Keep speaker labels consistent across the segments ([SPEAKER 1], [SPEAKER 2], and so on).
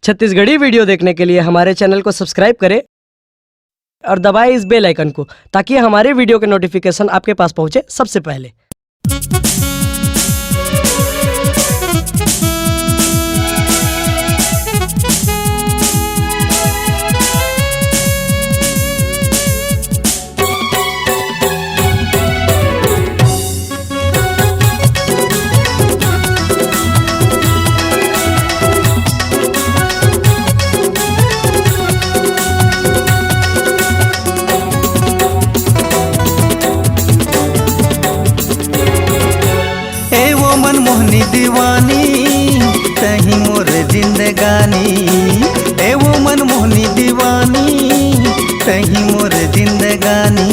[SPEAKER 1] Chhattisgarhi video देखने के लिए हमारे चैनल को सब्सक्राइब करें और दबाएं इस बेल आइकन को ताकि हमारे वीडियो के नोटिफिकेशन आपके पास पहुंचे सबसे पहले।
[SPEAKER 2] मनमोहनी दीवानी तही मोर जिंदगानी, ए वो मनमोहनी दीवानी तही मोर जिंदगानी।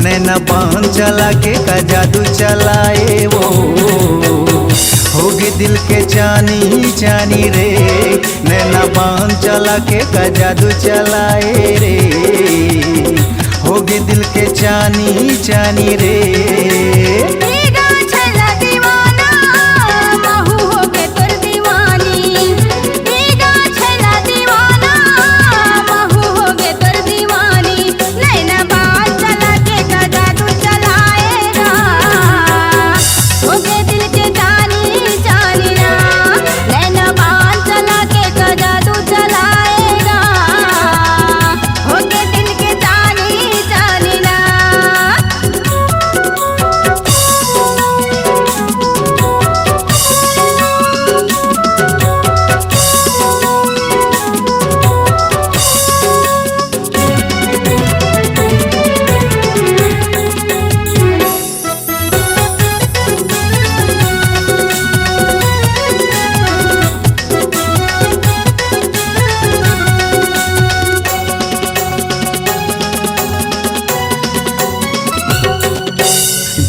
[SPEAKER 2] नैना बांध चला के का जादू चलाए वो होगे दिल के जानी जानी रे। नैना बांध चला के का जादू चलाए रे होगे दिल के जानी जानी रे।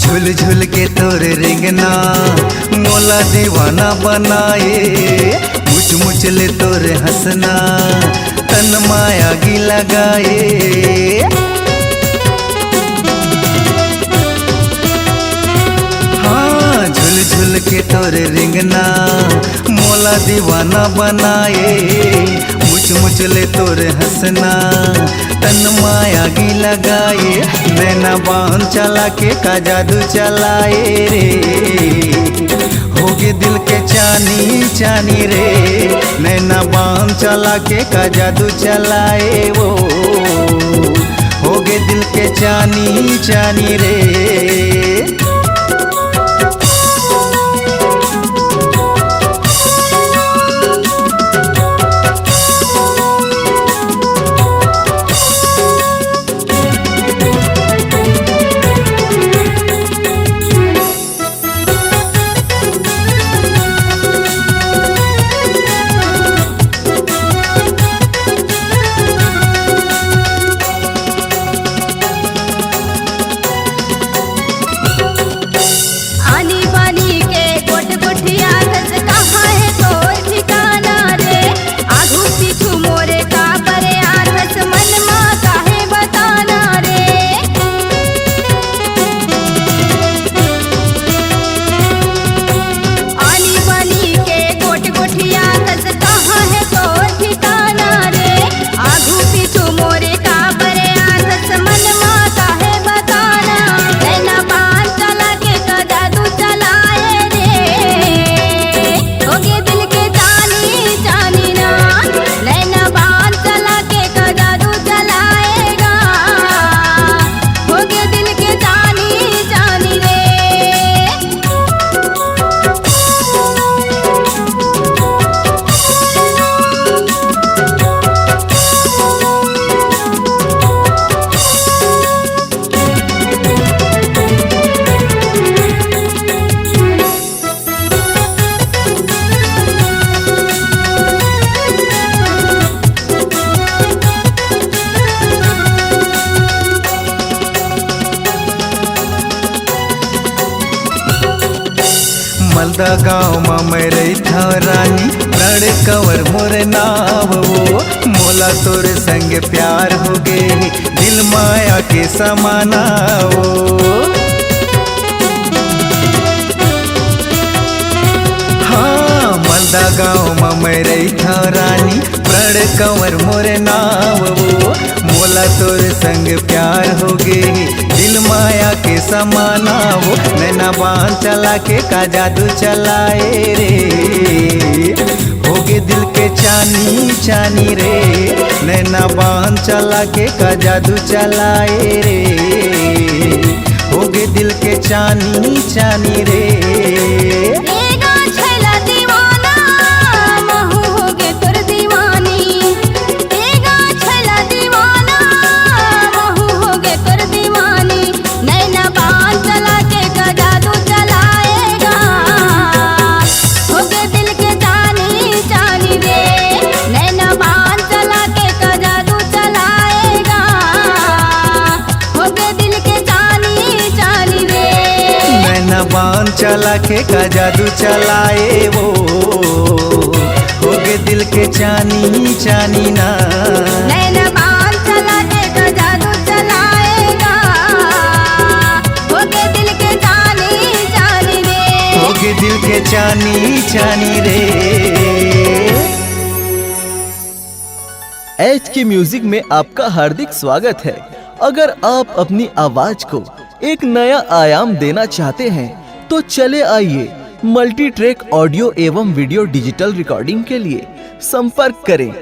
[SPEAKER 2] झुल झुल के तोर रिंगना मोला दीवाना बनाए। मुझ मुझ ले तोर हंसना तन माया की लगाए। हाँ झुल झुल के तोर रिंगना मोला दीवाना बनाए। मुझ मुझ ले तोर हंसना तन माया की लगाए। नैना बांध चला के का जादू चलाए रे होगे दिल के चानी चानी रे। नैना बांध चला के का जादू चलाए वो होगे दिल के चानी चानी रे। मलदा गाँव में मैं रही था रानी प्रण कंवर मोर नाव वो। मोला तोरे संग प्यार हो गे दिल माया के समाना वो। हाँ मलदा गाँव में मैं रही था रानी बड़ कंवर मोरे नाव वो, मोला तोर संग प्यार हो गे, दिल माया के समाना वो, नैना बांध चला के का जादू चलाए रे, हो गे दिल के चानी चानी रे, नैना बांध चला के का जादू चलाए रे, हो गे दिल के चानी चानी रे। बांध चला के का जादू चलाए वो, हो गए दिल के चानी चानी ना,
[SPEAKER 3] नैना बांध चला के का जादू चलाएगा, हो गए दिल के चानी चानी रे,
[SPEAKER 2] हो गए दिल के चानी चानी रे।
[SPEAKER 4] एच के म्यूजिक में आपका हार्दिक स्वागत है। अगर आप अपनी आवाज को एक नया आयाम देना चाहते हैं तो चले आइए मल्टी ट्रैक ऑडियो एवं वीडियो डिजिटल रिकॉर्डिंग के लिए संपर्क करें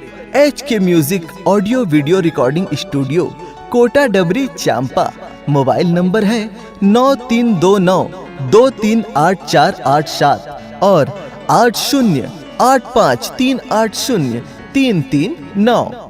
[SPEAKER 4] H K music audio video recording studio, Kota Dabri, Champa. Mobile number है 9329238487 और 8085380339।